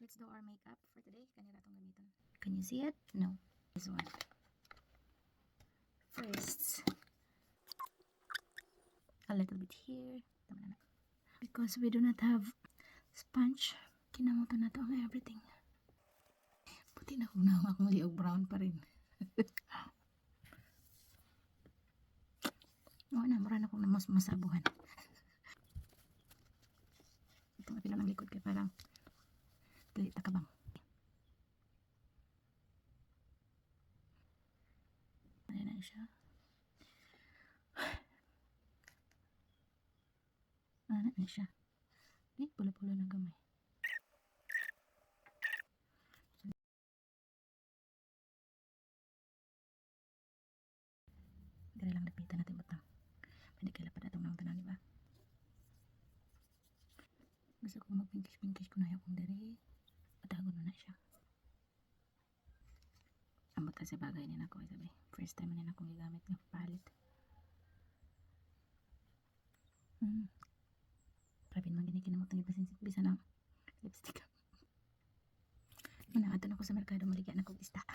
Let's do our makeup for today. Kanila itong gamiton. Can you see it? No. This one. First, a little bit here. Tama na. Because we do not have sponge, kinamutan na to ang everything. Puti na kung nawa akong liog brown pa rin. Oo na, mura na kong masabuhan. Ito nga pila ng likod kay parang dali takabang. Ayan na siya. Ayan na siya. Pula-pula na gamay. Dali lang lapitan natin batang. Pwede kaila pa natong nang tanan, diba? Gusto ko mag-pinkish-pinkish ko na yung kung dali. Patagon mo na siya. Ambot kasi bagay nila ko, sabi. First time nila akong gigamit ng palette. Grabe naman ginikinamot ng ibasin-bisa ng lipstick. Manakadun ako sa merkado, maligyan ako isda.